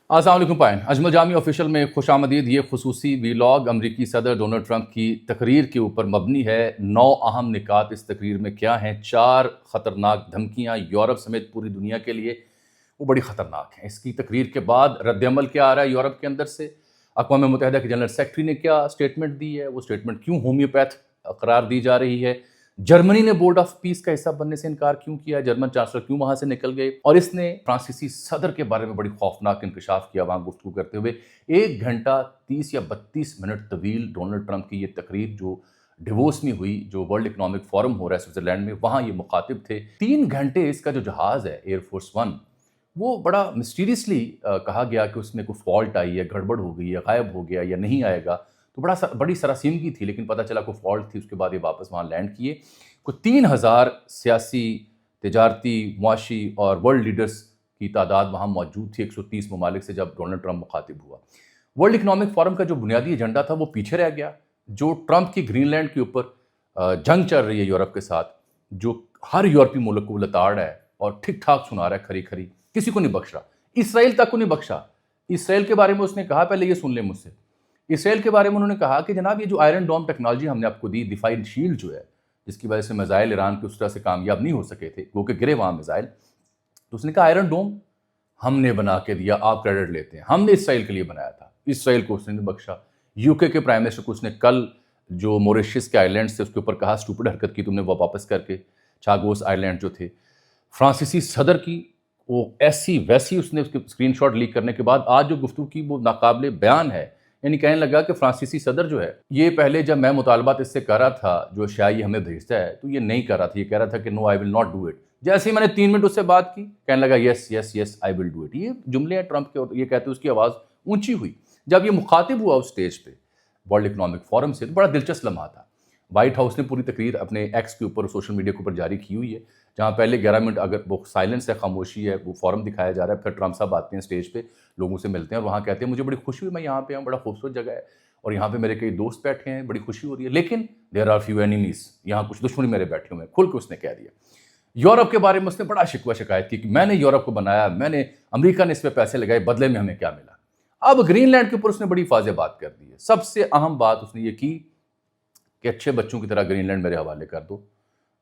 السلام علیکم پائن اجمل جامی آفیشل میں خوش آمدید۔ یہ خصوصی ویلاگ امریکی صدر ڈونلڈ ٹرمپ کی تقریر کے اوپر مبنی ہے۔ 9 اہم نکات اس تقریر میں کیا ہیں؟ 4 خطرناک دھمکیاں یورپ سمیت پوری دنیا کے لیے، وہ بڑی خطرناک ہیں۔ اس کی تقریر کے بعد رد عمل کیا آ رہا ہے یورپ کے اندر سے؟ اقوام متحدہ کے جنرل سیکرٹری نے کیا سٹیٹمنٹ دی ہے؟ وہ سٹیٹمنٹ کیوں ہومیوپیتھ قرار دی جا رہی ہے؟ جرمنی نے بورڈ آف پیس کا حصہ بننے سے انکار کیوں کیا؟ جرمن چانسلر کیوں وہاں سے نکل گئے؟ اور اس نے فرانسیسی صدر کے بارے میں بڑی خوفناک انکشاف کیا وہاں گفتگو کرتے ہوئے۔ 1 گھنٹہ 30 یا 32 منٹ طویل ڈونلڈ ٹرمپ کی یہ تقریر جو ڈیووس میں ہوئی، جو ورلڈ اکنامک فورم ہو رہا ہے سوئٹزرلینڈ میں، وہاں یہ مخاطب تھے۔ 3 گھنٹے اس کا جو جہاز ہے ایئر فورس 1، وہ بڑا مسٹیریسلی کہا گیا کہ اس میں کوئی فالٹ آئی ہے، گڑبڑ ہو گئی ہے، غائب ہو گیا یا نہیں آئے گا، تو بڑی سراسیمگی تھی، لیکن پتہ چلا کوئی فالٹ تھی۔ اس کے بعد یہ واپس وہاں لینڈ کیے۔ کوئی 3000 سیاسی، تجارتی، معاشی اور ورلڈ لیڈرز کی تعداد وہاں موجود تھی 130 ممالک سے، جب ڈونلڈ ٹرمپ مخاطب ہوا۔ ورلڈ اکنامک فورم کا جو بنیادی ایجنڈا تھا وہ پیچھے رہ گیا۔ جو ٹرمپ کی گرین لینڈ کے اوپر جنگ چل رہی ہے یورپ کے ساتھ، جو ہر یورپی ملک کو لتاڑ ہے اور ٹھیک ٹھاک سنا رہا ہے، کھری کھری، کسی کو نہیں بخش رہا۔ اسرائیل تک کو نہیں بخشا۔ اسرائیل کے بارے میں اس نے کہا، پہلے یہ سن لیں مجھ سے، اسرائیل کے بارے میں انہوں نے کہا کہ جناب یہ جو آئرن ڈوم ٹیکنالوجی ہم نے آپ کو دی، دفاعی شیلڈ جو ہے، جس کی وجہ سے میزائل ایران کے اس طرح سے کامیاب نہیں ہو سکے تھے، وہ کہ گرے وہاں میزائل، تو اس نے کہا آئرن ڈوم ہم نے بنا کے دیا، آپ کریڈٹ لیتے ہیں، ہم نے اسرائیل کے لیے بنایا تھا۔ اسرائیل کو اس نے نہیں بخشا۔ یو کے پرائم منسٹر کو اس نے کل جو موریشیس کے آئی لینڈ سے اس کے اوپر کہا اسٹوپڈ حرکت کی تم نے، وہ واپس کر کے چاگوس آئی لینڈ جو تھے۔ فرانسیسی صدر کی وہ ایسی ویسی اس نے اس کے اسکرین شاٹ لیک کرنے کے بعد آج جو گفتگو کی وہ ناقابل بیان ہے۔ یعنی کہنے لگا کہ فرانسیسی صدر جو ہے، یہ پہلے جب میں مطالبات اس سے کر رہا تھا جو اشیاء یہ ہمیں بھیجتا ہے، تو یہ نہیں کر رہا تھا، یہ کہہ رہا تھا کہ نو آئی ول ناٹ ڈو اٹ۔ جیسے ہی میں نے 3 منٹ اس سے بات کی، کہنے لگا یس یس یس آئی ول ڈو اٹ۔ یہ جملے ہیں ٹرمپ کے، اور یہ کہتے اس کی آواز اونچی ہوئی جب یہ مخاطب ہوا اس سٹیج پہ ورلڈ اکنامک فورم سے۔ تو بڑا دلچسپ لمحہ تھا۔ وائٹ ہاؤس نے پوری تقریر اپنے ایکس کے اوپر، سوشل میڈیا کے اوپر جاری کی ہوئی ہے، جہاں پہلے 11 منٹ اگر وہ سائلنس ہے، خاموشی ہے، وہ فورم دکھایا جا رہا ہے، پھر ٹرمپ صاحب آتے ہیں اسٹیج پہ، لوگوں سے ملتے ہیں اور وہاں کہتے ہیں مجھے بڑی خوشی ہوئی، میں یہاں پہ ہوں، بڑا خوبصورت جگہ ہے اور یہاں پہ میرے کئی دوست بیٹھے ہیں، بڑی خوشی ہو رہی ہے، لیکن دیر آر فیو اینیمیز، یہاں کچھ دشمن میرے بیٹھے ہوئے ہیں، کھل کے اس نے کہہ دیا۔ یورپ کے بارے میں اس نے بڑا شکوہ شکایت کی کہ میں نے یورپ کو بنایا، میں نے، امریکہ نے اس پہ پیسے لگائے، بدلے میں ہمیں کیا ملا۔ اب گرین لینڈ کے اوپر اس نے بڑی واضح بات کر دی ہے۔ سب سے اہم بات اس نے یہ کی کہ اچھے بچوں کی طرح گرین لینڈ میرے حوالے کر دو،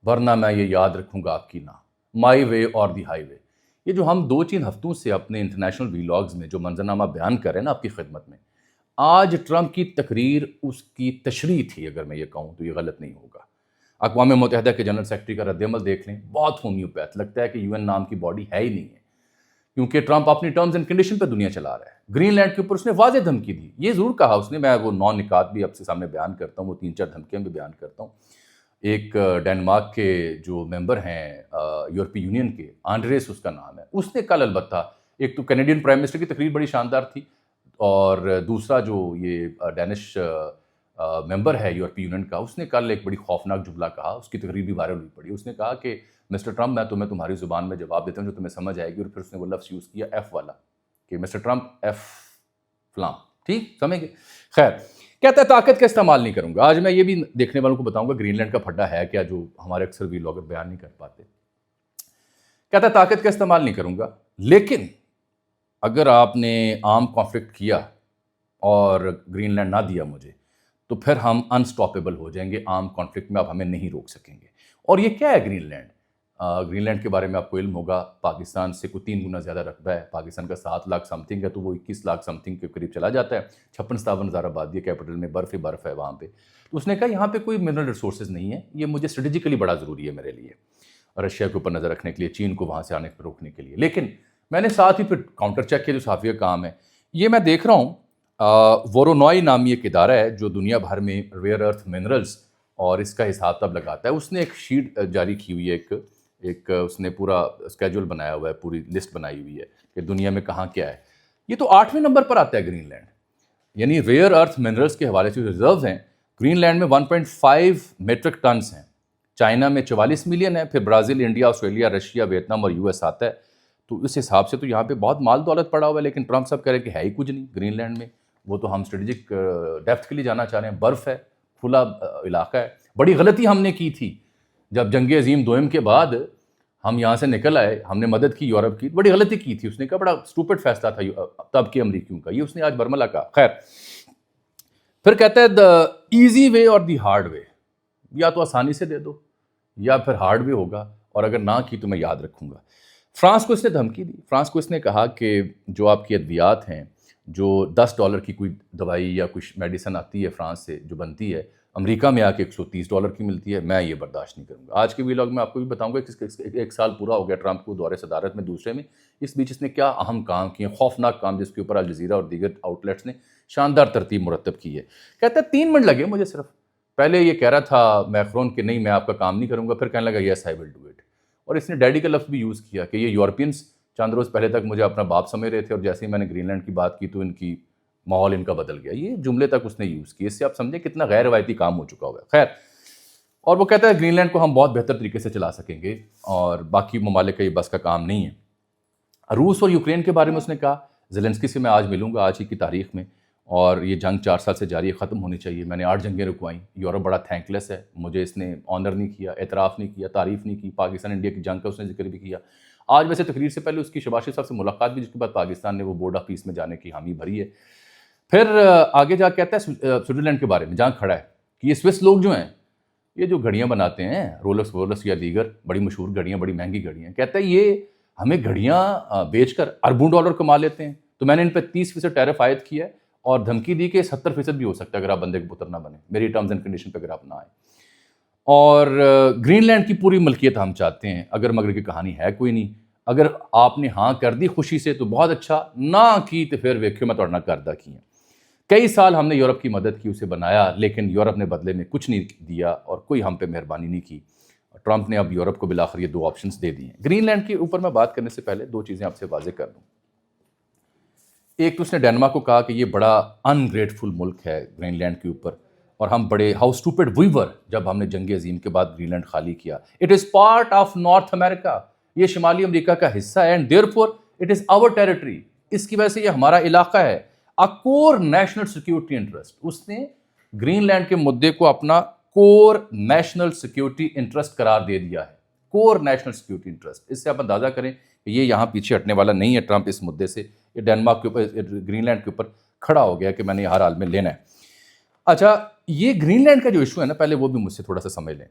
ورنہ میں یہ یاد رکھوں گا آپ کی نہ، مائی وے اور دی ہائی وے۔ یہ جو ہم 2-3 ہفتوں سے اپنے انٹرنیشنل ویلاگز میں جو منظرنامہ بیان کر رہے ہیں نا آپ کی خدمت میں، آج ٹرمپ کی تقریر اس کی تشریح تھی، اگر میں یہ کہوں تو یہ غلط نہیں ہوگا۔ اقوام متحدہ کے جنرل سیکرٹری کا رد عمل دیکھ لیں، بہت ہومیوپیتھ، لگتا ہے کہ UN نام کی باڈی ہے ہی نہیں ہے، کیونکہ ٹرمپ اپنی ٹرمز اینڈ کنڈیشن پہ دنیا چلا رہا ہے۔ گرین لینڈ کے اوپر اس نے واضح دھمکی دی، یہ ضرور کہا اس نے، میں وہ 9 نکات بھی آپ سے سامنے بیان کرتا ہوں، وہ 3-4 دھمکیاں بھی بیان کرتا ہوں۔ ایک ڈینمارک کے جو ممبر ہیں یورپی یونین کے، آنڈریس اس کا نام ہے، اس نے کل البتہ، ایک تو کینیڈین پرائم منسٹر کی تقریر بڑی شاندار تھی، اور دوسرا جو یہ ڈینش ممبر ہے یورپی یونین کا، اس نے کل ایک بڑی خوفناک جملہ کہا، اس کی تقریر بھی وائرل ہوئی پڑی۔ اس نے کہا کہ مسٹر ٹرمپ میں تمہیں تمہاری زبان میں جواب دیتا ہوں جو تمہیں سمجھ آئے گی، اور پھر اس نے وہ لفظ یوز کیا ایف والا، کہ مسٹر ٹرمپ ایف فلاں، ٹھیک سمجھ گئے؟ خیر، کہتا ہے طاقت کا استعمال نہیں کروں گا۔ آج میں یہ بھی دیکھنے والوں کو بتاؤں گا گرین لینڈ کا پھڈا ہے کیا، جو ہمارے اکثر ویلاگر بیان نہیں کر پاتے۔ کہتا ہے طاقت کا استعمال نہیں کروں گا، لیکن اگر آپ نے آرم کانفلکٹ کیا اور گرین لینڈ نہ دیا مجھے، تو پھر ہم انسٹاپیبل ہو جائیں گے آرم کانفلکٹ میں، آپ ہمیں نہیں روک سکیں گے۔ اور یہ کیا ہے گرین لینڈ؟ گرین لینڈ کے بارے میں آپ کو علم ہوگا، پاکستان سے کوئی 3 گنا زیادہ رقبہ ہے، پاکستان کا 7 لاکھ سم تھنگ ہے، تو وہ 21 لاکھ سم تھنگ کے قریب چلا جاتا ہے۔ 56-57 ہزار آبادی ہے، کیپٹل میں برف ہی برف ہے وہاں پہ۔ تو اس نے کہا یہاں پہ کوئی منرل ریسورسز نہیں ہے، یہ مجھے اسٹریٹجیکلی بڑا ضروری ہے میرے لیے، رشیا کے اوپر نظر رکھنے کے لیے، چین کو وہاں سے آنے پر روکنے کے لیے۔ لیکن میں نے ساتھ ہی پھر کاؤنٹر چیک کیا، جو صحافی کا کام ہے، یہ میں دیکھ رہا ہوں وورونوئی نامی ایک ادارہ ہے جو دنیا بھر میں ریئر ارتھ منرلز اور اس کا حساب تب لگاتا ہے، اس نے ایک شیٹ جاری کی ہوئی ہے، ایک اس نے پورا اسکیجول بنایا ہوا ہے، پوری لسٹ بنائی ہوئی ہے کہ دنیا میں کہاں کیا ہے۔ یہ تو 8ویں نمبر پر آتا ہے گرین لینڈ، یعنی ریئر ارتھ منرلز کے حوالے سے جو ریزروز ہیں گرین لینڈ میں 1.5 میٹرک ٹنز ہیں، چائنا میں 44 ملین ہے، پھر Brazil, India, Australia, Russia, Vietnam اور US آتا ہے۔ تو اس حساب سے تو یہاں پہ بہت مال دولت پڑا ہوا ہے، لیکن ٹرمپ صاحب کہہ رہے ہیں کہ ہے ہی کچھ نہیں گرین لینڈ میں، وہ تو ہم اسٹریٹجک ڈیپتھ کے لیے جانا چاہ رہے ہیں، برف ہے، کھلا علاقہ ہے۔ بڑی غلطی ہم نے کی تھی جب جنگ عظیم دوئم کے بعد ہم یہاں سے نکل آئے, ہم نے مدد کی یورپ کی, بڑی غلطی کی تھی, اس نے کہا بڑا اسٹوپڈ فیصلہ تھا تب کے امریکیوں کا, یہ اس نے آج برملا کہا. خیر, پھر کہتا ہے دا ایزی وے اور دی ہارڈ وے, یا تو آسانی سے دے دو یا پھر ہارڈ وے ہوگا, اور اگر نہ کی تو میں یاد رکھوں گا. فرانس کو اس نے دھمکی دی, فرانس کو اس نے کہا کہ جو آپ کی ادویات ہیں, جو $10 کی کوئی دوائی یا کچھ میڈیسن آتی ہے فرانس سے جو بنتی ہے, امریکہ میں آ کے $130 کی ملتی ہے, میں یہ برداشت نہیں کروں گا. آج کے ویلاگ میں آپ کو بھی بتاؤں گا کہ 1 سال پورا ہو گیا ٹرمپ کو دور صدارت میں, دوسرے میں. اس بیچ اس نے کیا اہم کام کیے, خوفناک کام, جس کے اوپر الجزیرہ اور دیگر آؤٹ لیٹس نے شاندار ترتیب مرتب کی ہے. کہتا ہے 3 منٹ لگے مجھے صرف. پہلے یہ کہہ رہا تھا میکرون کہ نہیں میں آپ کا کام نہیں کروں گا, پھر کہنے لگا یس آئی ول ڈو اٹ. اور اس نے ڈیڈی کا لفظ بھی یوز کیا کہ یہ یورپینس چند روز پہلے تک مجھے اپنا باپ سمجھ رہے تھے, اور جیسے ہی میں نے گرین لینڈ کی بات کی تو ان کی ماحول ان کا بدل گیا. یہ جملے تک اس نے یوز کی. اس سے آپ سمجھیں کتنا غیر روایتی کام ہو چکا ہوگا. خیر, اور وہ کہتا ہے گرین لینڈ کو ہم بہت بہتر طریقے سے چلا سکیں گے اور باقی ممالک کا یہ بس کا کام نہیں ہے. روس اور یوکرین کے بارے میں اس نے کہا زیلنسکی سے میں آج ملوں گا, آج ہی کی تاریخ میں, اور یہ جنگ 4 سال سے جاری ہے, ختم ہونی چاہیے. میں نے 8 جنگیں رکوائیں. یورپ بڑا تھینک لیس ہے, مجھے اس نے آنر نہیں کیا, اعتراف نہیں کیا, تعریف نہیں کی. پاکستان انڈیا کی جنگ کا اس نے ذکر بھی کیا. آج ویسے تقریر سے پہلے اس کی شباز شریف صاحب سے ملاقات بھی, جس کے بعد پاکستان نے وہ بورڈ آف پیس میں جانے کی حامی بھری ہے. پھر آگے جا کے کہتا ہے سوئٹزرلینڈ کے بارے میں, جہاں کھڑا ہے کہ یہ سوئس لوگ جو ہیں یہ جو گھڑیاں بناتے ہیں رولکس یا دیگر بڑی مشہور گھڑیاں, بڑی مہنگی گھڑیاں, کہتا ہے یہ ہمیں گھڑیاں بیچ کر اربوں ڈالر کما لیتے ہیں. تو میں نے ان پہ 30% ٹیرف عائد کیا ہے اور دھمکی دی کہ 70% بھی ہو سکتا ہے اگر آپ بندے کے پتر نہ بنے, میری ٹرمز اینڈ کنڈیشن پہ اگر آپ نہ آئیں. اور گرین لینڈ کی پوری ملکیت ہم چاہتے ہیں, اگر مگر کی کہانی ہے کوئی نہیں. اگر آپ نے ہاں کر دی خوشی سے تو بہت اچھا, نہ کی تو پھر ویکھیو میں توڑ نہ کردہ کی ہیں. کئی سال ہم نے یورپ کی مدد کی, اسے بنایا, لیکن یورپ نے بدلے میں کچھ نہیں دیا اور کوئی ہم پہ مہربانی نہیں کی. ٹرمپ نے اب یورپ کو بالآخر یہ 2 آپشنز دے دی ہیں. گرین لینڈ کے اوپر میں بات کرنے سے پہلے 2 چیزیں آپ سے واضح کر دوں. ایک تو اس نے ڈینمارک کو کہا کہ یہ بڑا انگریٹفل ملک ہے گرین لینڈ کے اوپر, اور ہم بڑے ہاؤ اسٹوپڈ وی ور جب ہم نے جنگ عظیم کے بعد گرین لینڈ خالی کیا. It is part of North America, یہ شمالی امریکہ کا حصہ ہے, and therefore it is our territory, اس کی وجہ سے یہ ہمارا علاقہ ہے. کور نیشنل سیکیورٹی انٹرسٹ, اس نے گرین لینڈ کے مدعے کو اپنا کور نیشنل سیکیورٹی انٹرسٹ قرار دے دیا ہے. کور نیشنل سیکیورٹی انٹرسٹ, اس سے آپ اندازہ کریں کہ یہ یہاں پیچھے ہٹنے والا نہیں ہے ٹرمپ اس مدعے سے. یہ ڈینمارک کے اوپر, گرین لینڈ کے اوپر کھڑا ہو گیا کہ میں نے ہر حال میں لینا ہے. اچھا, یہ گرین لینڈ کا جو ایشو ہے نا, پہلے وہ بھی مجھ سے تھوڑا سا سمجھ لیں.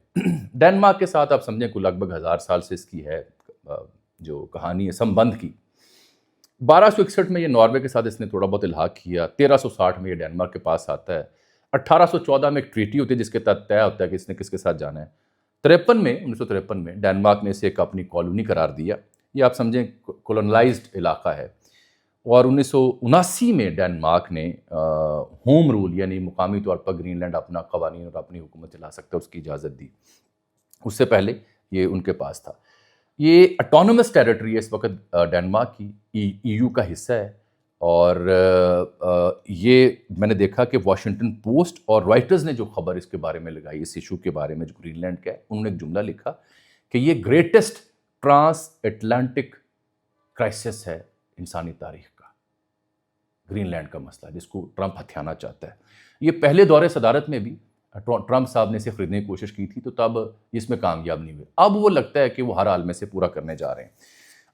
ڈینمارک کے ساتھ آپ سمجھیں کہ لگ بھگ 1000 سال سے اس کی ہے جو کہانی ہے سمبندھ کی. 1261 میں یہ ناروے کے ساتھ اس نے تھوڑا بہت الحاق کیا. 1360 میں یہ ڈینمارک کے پاس آتا ہے. 1814 میں ایک ٹریٹی ہوتی ہے جس کے تحت طے ہوتا ہے کہ اس نے کس کے ساتھ جانا ہے. 1953 میں ڈینمارک نے اسے ایک اپنی کالونی قرار دیا. یہ آپ سمجھیں کولونلائزڈ علاقہ ہے. اور 1979 میں ڈینمارک نے ہوم رول یعنی مقامی طور پر گرین لینڈ اپنا قوانین اور اپنی حکومت چلا سکتا ہے, اس کی اجازت دی. اس سے پہلے یہ ان کے پاس تھا. یہ اٹانومس ٹیریٹری ہے اس وقت ڈینمارک کی, ای یو کا حصہ ہے. اور یہ میں نے دیکھا کہ واشنگٹن پوسٹ اور رائٹرز نے جو خبر اس کے بارے میں لگائی, اس ایشو کے بارے میں جو گرین لینڈ کا ہے, انہوں نے ایک جملہ لکھا کہ یہ گریٹسٹ ٹرانس اٹلانٹک کرائسس ہے انسانی تاریخ کا, گرین لینڈ کا مسئلہ جس کو ٹرمپ ہتھیانا چاہتا ہے. یہ پہلے دور صدارت میں بھی ٹرمپ صاحب نے اسے خریدنے کی کوشش کی تھی تو تب اس میں کامیاب نہیں ہوئے. اب وہ لگتا ہے کہ وہ ہر حال میں سے پورا کرنے جا رہے ہیں.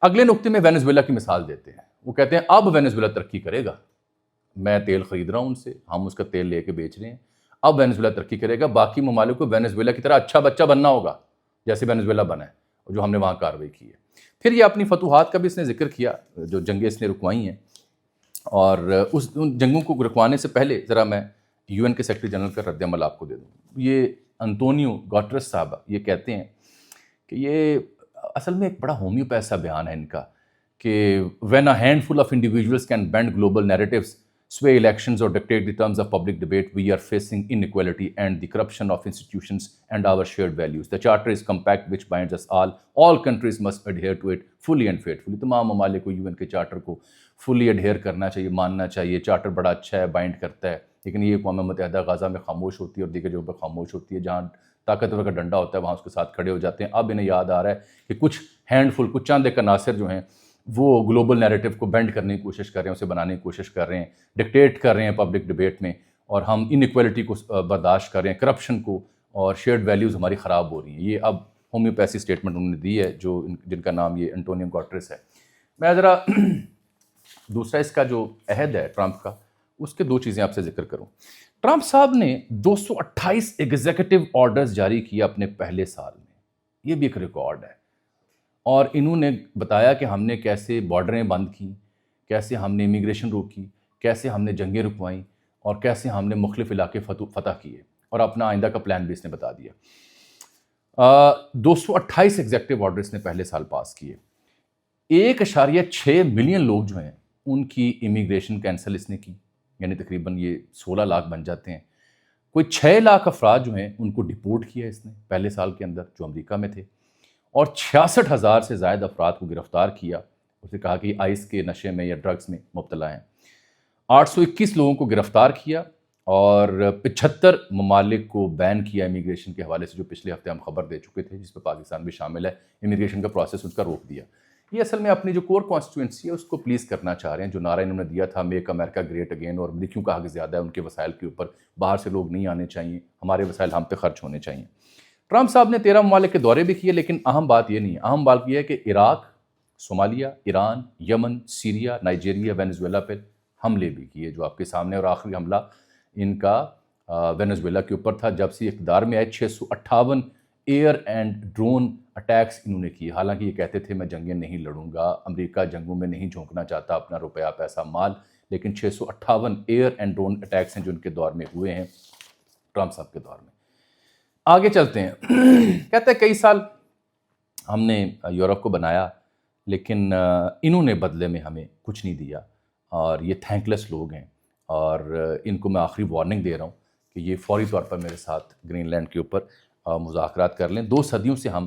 اگلے نقطے میں وینزویلا کی مثال دیتے ہیں. وہ کہتے ہیں اب وینزویلا ترقی کرے گا, میں تیل خرید رہا ہوں ان سے, ہم اس کا تیل لے کے بیچ رہے ہیں, اب وینزویلا ترقی کرے گا. باقی ممالک کو وینزویلا کی طرح اچھا بچہ بننا ہوگا جیسے وینزویلا بنا ہے جو ہم نے وہاں کارروائی کی ہے. پھر یہ اپنی فتوحات کا بھی اس نے ذکر کیا جو جنگیں اس نے رکوائی ہیں. اور ان جنگوں کو رکوانے سے پہلے ذرا میں یو این کے سیکرٹری جنرل کا رد عمل آپ کو دے دوں. یہ انطونیو گوٹرس صاحب یہ کہتے ہیں کہ یہ اصل میں ایک بڑا ہومیوپیتھ سا بیان ہے ان کا کہ when a handful of individuals can bend global narratives, sway elections or dictate the terms of public debate, we are facing inequality and the corruption of institutions and our shared values. The charter is compact which binds us all. All countries must adhere to it fully and faithfully. تمام ممالک کو you N کے charter کو فلی adhere کرنا چاہیے, ماننا چاہیے. Charter بڑا اچھا ہے, بائنڈ کرتا ہے, لیکن یہ اقوام متحدہ غزہ میں خاموش ہوتی ہے اور دیگر جگہوں پہ خاموش ہوتی ہے. جہاں طاقتور کا ڈنڈا ہوتا ہے وہاں اس کے ساتھ کھڑے ہو جاتے ہیں. اب انہیں یاد آ رہا ہے کہ کچھ ہینڈ فل, کچھ چند ایک عناصر جو ہیں وہ گلوبل نیریٹو کو بینڈ کرنے کی کوشش کر رہے ہیں, اسے بنانے کی کوشش کر رہے ہیں, ڈکٹیٹ کر رہے ہیں پبلک ڈبیٹ میں, اور ہم ان ایکویلٹی کو برداشت کر رہے ہیں, کرپشن کو, اور شیئرڈ ویلیوز ہماری خراب ہو رہی ہیں. یہ اب ہومیوپیتھی اسٹیٹمنٹ انہوں نے دی ہے جن کا نام یہ انٹونیو گوٹریس ہے. میں ذرا دوسرا اس کا جو عہد ہے ٹرمپ کا اس کے 2 چیزیں آپ سے ذکر کروں. ٹرمپ صاحب نے 228 ایگزیکٹو آرڈرز جاری کیا اپنے پہلے سال میں. یہ بھی ایک ریکارڈ ہے. اور انہوں نے بتایا کہ ہم نے کیسے بارڈریں بند کی, کیسے ہم نے امیگریشن روکی, کیسے ہم نے جنگیں رکوائیں, اور کیسے ہم نے مختلف علاقے فتح کیے, اور اپنا آئندہ کا پلان بھی اس نے بتا دیا. 228 ایگزیکٹو آرڈر اس نے پہلے سال پاس کیے. 1.6 ملین لوگ جو ہیں ان کی امیگریشن کینسل اس نے کی, یعنی تقریباً یہ 16 لاکھ بن جاتے ہیں. کوئی 6 لاکھ افراد جو ہیں ان کو ڈپورٹ کیا اس نے پہلے سال کے اندر جو امریکہ میں تھے, اور 66,000 سے زائد افراد کو گرفتار کیا. اسے کہا کہ آئس کے نشے میں یا ڈرگز میں مبتلا ہیں. 821 لوگوں کو گرفتار کیا, اور 75 ممالک کو بین کیا امیگریشن کے حوالے سے, جو پچھلے ہفتے ہم خبر دے چکے تھے, جس پہ پاکستان بھی شامل ہے. امیگریشن کا پروسیس اس کا روک دیا. یہ اصل میں اپنی جو کور کانسٹیٹوئنسی ہے اس کو پلیز کرنا چاہ رہے ہیں. جو نعرہ انہوں نے دیا تھا میک امریکہ گریٹ اگین, اور امریکیوں کا حق زیادہ ہے ان کے وسائل کے اوپر, باہر سے لوگ نہیں آنے چاہیے, ہمارے وسائل ہم پہ خرچ ہونے چاہیے. ٹرمپ صاحب نے 13 ممالک کے دورے بھی کیے, لیکن اہم بات یہ نہیں ہے. اہم بات یہ ہے کہ عراق, صومالیہ, ایران, یمن, سیریا, نائجیریا, وینزویلا پہ حملے بھی کیے جو آپ کے سامنے, اور آخری حملہ ان کا وینزویلا کے اوپر تھا جب سے اقتدار میں آئے. 658 ایئر اینڈ ڈرون اٹیکس انہوں نے کیے. حالانکہ یہ کہتے تھے میں جنگیں نہیں لڑوں گا, امریکہ جنگوں میں نہیں جھونکنا چاہتا اپنا روپیہ پیسہ مال, لیکن 658 ایئر اینڈ ڈرون اٹیکس ہیں جو ان کے دور میں ہوئے ہیں, ٹرمپ صاحب کے دور میں. آگے چلتے ہیں. کہتے ہیں کئی سال ہم نے یورپ کو بنایا, لیکن انہوں نے بدلے میں ہمیں کچھ نہیں دیا, اور یہ تھینکلیس لوگ ہیں, اور ان کو میں آخری وارننگ دے رہا ہوں کہ یہ فوری طور پر میرے ساتھ گرین لینڈ کے اوپر مذاکرات کر لیں. 2 صدیوں سے ہم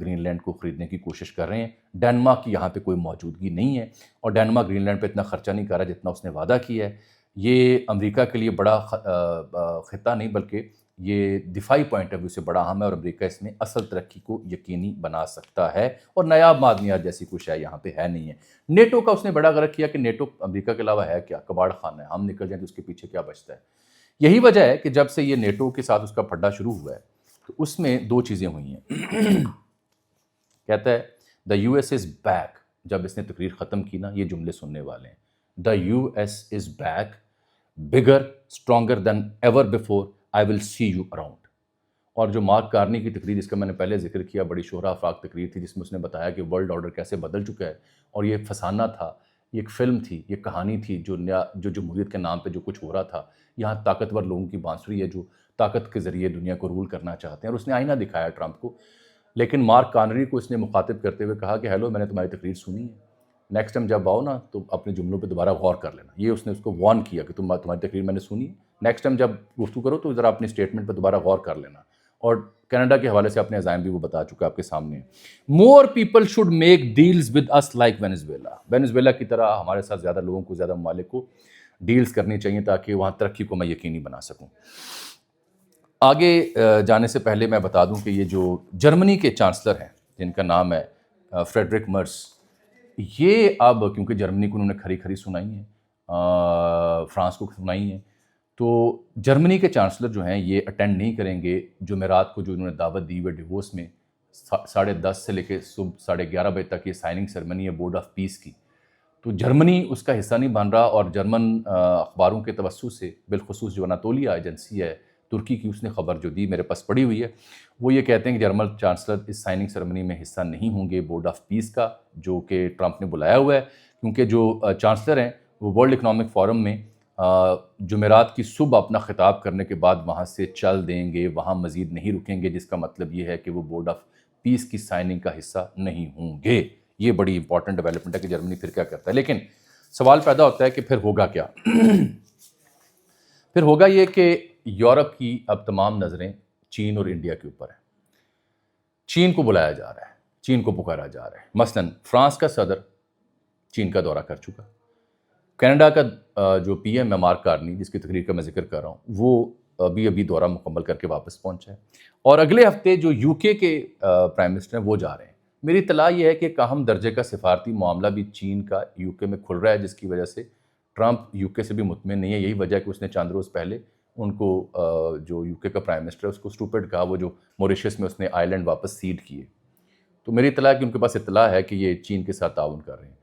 گرین لینڈ کو خریدنے کی کوشش کر رہے ہیں. ڈینمارک کی یہاں پہ کوئی موجودگی نہیں ہے, اور ڈینمارک گرین لینڈ پہ اتنا خرچہ نہیں کر رہا جتنا اس نے وعدہ کیا ہے. یہ امریکہ کے لیے بڑا خطہ نہیں بلکہ یہ دفاعی پوائنٹ آف ویو سے بڑا اہم ہے, اور امریکہ اس میں اصل ترقی کو یقینی بنا سکتا ہے. اور نایاب معدنیات جیسی کوئی شے یہاں پہ ہے نہیں ہے. نیٹو کا اس نے بڑا غرض کیا کہ نیٹو امریکہ کے علاوہ ہے کیا, کباڑ خانہ ہے, ہم نکل جائیں تو اس کے پیچھے کیا بچتا ہے. یہی وجہ ہے کہ جب سے یہ نیٹو کے ساتھ اس کا پھڈا شروع ہوا ہے تو اس میں 2 چیزیں ہوئی ہیں. کہتا ہے دا یو ایس از بیک. جب اس نے تقریر ختم کی نا, یہ جملے سننے والے ہیں, the U S is back, bigger, stronger than ever before, I will see you around. اور جو مارک کارنی کی تقریر, جس کا میں نے پہلے ذکر کیا, بڑی شہرا افاق تقریر تھی جس میں اس نے بتایا کہ ورلڈ آرڈر کیسے بدل چکا ہے, اور یہ فسانہ تھا, یہ ایک فلم تھی, یہ کہانی تھی, جو جمہوریت کے نام پہ جو کچھ ہو رہا تھا. یہاں طاقتور لوگوں کی بانسری ہے جو طاقت کے ذریعے دنیا کو رول کرنا چاہتے ہیں, اور اس نے آئینہ دکھایا ٹرمپ کو. لیکن مارک کارنی کو اس نے مخاطب کرتے ہوئے کہا کہ ہیلو, میں نے تمہاری تقریر سنی ہے, نیکسٹ ٹائم جب آؤ نا تو اپنے جملوں پہ دوبارہ غور کر لینا. یہ اس نے اس کو وارن کیا کہ تمہاری تقریر میں نے سنی ہے, نیکسٹ ٹائم جب گفتگو کرو تو ذرا اپنی اسٹیٹمنٹ پہ دوبارہ غور کر لینا. اور کینیڈا کے حوالے سے اپنے عزائم بھی وہ بتا چکا آپ کے سامنے. More people should make deals with us like Venezuela. Venezuela کی طرح ہمارے ساتھ زیادہ لوگوں کو, زیادہ ممالک کو ڈیلز کرنی چاہیے تاکہ وہاں ترقی کو میں یقینی بنا سکوں. آگے جانے سے پہلے میں بتا دوں کہ یہ جو جرمنی کے چانسلر ہیں جن کا نام ہے فریڈرک مرس, یہ اب کیونکہ جرمنی کو انہوں نے کھری سنائی ہیں, فرانس کو سنائی ہیں, تو جرمنی کے چانسلر جو ہیں یہ اٹینڈ نہیں کریں گے جمعرات کو جو انہوں نے دعوت دی ہوئے ڈیووس میں 10:30 سے لے کے صبح 11:30 بجے تک یہ سائننگ سرمنی ہے بورڈ آف پیس کی. تو جرمنی اس کا حصہ نہیں بن رہا, اور جرمن اخباروں کے توسط سے, بالخصوص جو اناتولیا ایجنسی ہے ترکی کی, اس نے خبر جو دی میرے پاس پڑی ہوئی ہے, وہ یہ کہتے ہیں کہ جرمن چانسلر اس سائننگ سرمنی میں حصہ نہیں ہوں گے بورڈ آف پیس کا, جو کہ ٹرمپ نے بلایا ہوا ہے. کیونکہ جو چانسلر ہیں وہ ورلڈ اکنامک فورم میں جمعرات کی صبح اپنا خطاب کرنے کے بعد وہاں سے چل دیں گے, وہاں مزید نہیں رکیں گے, جس کا مطلب یہ ہے کہ وہ بورڈ آف پیس کی سائننگ کا حصہ نہیں ہوں گے. یہ بڑی امپورٹنٹ ڈیولپمنٹ ہے کہ جرمنی پھر کیا کرتا ہے. لیکن سوال پیدا ہوتا ہے کہ پھر ہوگا کیا؟ پھر ہوگا یہ کہ یورپ کی اب تمام نظریں چین اور انڈیا کے اوپر ہیں. چین کو بلایا جا رہا ہے, چین کو پکارا جا رہا ہے. مثلا فرانس کا صدر چین کا دورہ کر چکا. کینیڈا کا جو پی ایم ہے مارک کارنی, جس کی تقریر کا میں ذکر کر رہا ہوں, وہ ابھی دورہ مکمل کر کے واپس پہنچا ہے. اور اگلے ہفتے جو یو کے پرائم منسٹر ہیں وہ جا رہے ہیں. میری اطلاع یہ ہے کہ کاہم درجے کا سفارتی معاملہ بھی چین کا یو کے میں کھل رہا ہے, جس کی وجہ سے ٹرمپ یو کے سے بھی مطمئن نہیں ہے. یہی وجہ ہے کہ اس نے چند روز پہلے ان کو جو یو کے کا پرائم منسٹر ہے اس کو اسٹوپڈ کہا، وہ جو موریشیس میں اس نے آئی لینڈ واپس سیڈ کیے. تو میری اطلاع ہے کہ ان کے پاس اطلاع ہے کہ یہ چین کے ساتھ تعاون کر رہے ہیں.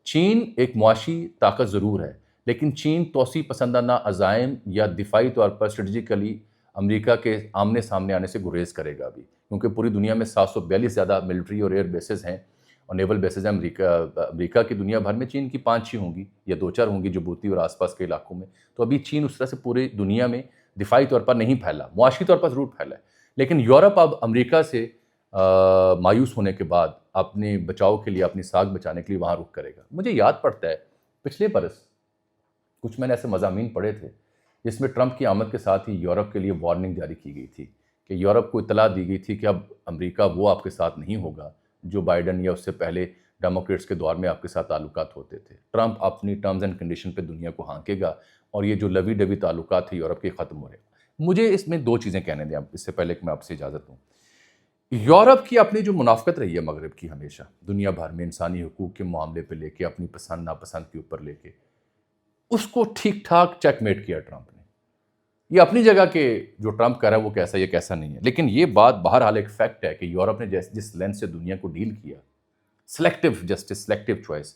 چین ایک معاشی طاقت ضرور ہے، لیکن چین توسیع پسندانہ عزائم یا دفاعی طور پر اسٹریٹجیکلی امریکہ کے آمنے سامنے آنے سے گریز کرے گا بھی، کیونکہ پوری دنیا میں 742 زیادہ ملٹری اور ایئر بیسز ہیں اور نیول بیسز ہیں. امریکہ کی دنیا بھر میں چین کی 5-6 ہوں گی یا 2-4 ہوں گی جبوتی اور آس پاس کے علاقوں میں. تو ابھی چین اس طرح سے پوری دنیا میں دفاعی طور پر نہیں پھیلا، معاشی طور پر ضرور پھیلا ہے. لیکن یورپ اب امریکہ سے مایوس ہونے کے بعد اپنے بچاؤ کے لیے، اپنی ساکھ بچانے کے لیے وہاں رخ کرے گا. مجھے یاد پڑتا ہے پچھلے برس کچھ میں نے ایسے مضامین پڑھے تھے جس میں ٹرمپ کی آمد کے ساتھ ہی یورپ کے لیے وارننگ جاری کی گئی تھی کہ یورپ کو اطلاع دی گئی تھی کہ اب امریکہ وہ آپ کے ساتھ نہیں ہوگا جو بائیڈن یا اس سے پہلے ڈیموکریٹس کے دور میں آپ کے ساتھ تعلقات ہوتے تھے. ٹرمپ اپنی ٹرمز اینڈ کنڈیشن پہ دنیا کو ہانکے گا اور یہ جو لوی ڈوی تعلقات تھے یورپ کے ختم ہو رہے. مجھے اس میں 2 چیزیں کہنے دیں اس سے پہلے کہ میں آپ سے اجازت دوں. یورپ کی اپنی جو منافقت رہی ہے مغرب کی ہمیشہ دنیا بھر میں انسانی حقوق کے معاملے پہ لے کے، اپنی پسند ناپسند کے اوپر لے کے، اس کو ٹھیک ٹھاک چیک میٹ کیا ٹرمپ نے. یہ اپنی جگہ کہ جو ٹرمپ کر رہا ہے وہ کیسا یہ کیسا نہیں ہے، لیکن یہ بات بہرحال ایک فیکٹ ہے کہ یورپ نے جس لینس سے دنیا کو ڈیل کیا، سلیکٹیو جسٹس، سلیکٹیو چوائس.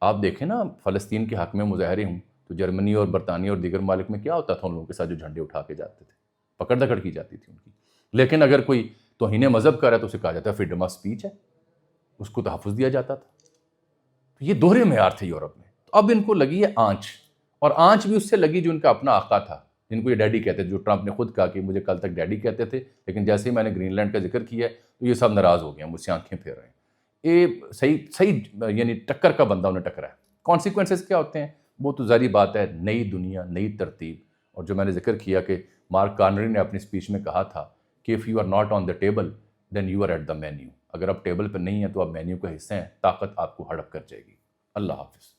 آپ دیکھیں نا فلسطین کے حق میں مظاہرے ہوں تو جرمنی اور برطانیہ اور دیگر ممالک میں کیا ہوتا تھا ان لوگوں کے ساتھ جو جھنڈے اٹھا کے جاتے تھے، پکڑ دکڑ کی جاتی تھی ان کی. لیکن اگر کوئی توہین مذہب کر رہا ہے تو اسے کہا جاتا ہے فریڈم آف اسپیچ ہے، اس کو تحفظ دیا جاتا تھا. تو یہ دوہرے معیار تھے یورپ میں. تو اب ان کو لگی ہے آنچ، اور آنچ بھی اس سے لگی جو ان کا اپنا آقا تھا جن کو یہ ڈیڈی کہتے تھے، جو ٹرمپ نے خود کہا کہ مجھے کل تک ڈیڈی کہتے تھے، لیکن جیسے ہی میں نے گرین لینڈ کا ذکر کیا ہے تو یہ سب ناراض ہو گئے ہیں، مجھ سے آنکھیں پھیر رہے ہیں. یہ صحیح یعنی ٹکر کا بندہ انہیں ٹکرا ہے. کانسیکوینسز کیا ہوتے ہیں وہ تو ظاہری بات ہے، نئی دنیا، نئی ترتیب. اور جو میں نے ذکر کیا کہ مارک کارنری نے اپنی اسپیچ میں کہا تھا کہ if you are not on the table then you are at the menu. اگر آپ ٹیبل پہ نہیں ہیں تو آپ مینیو کا حصہ ہیں، طاقت آپ کو ہڑپ کر جائے گی. اللہ حافظ.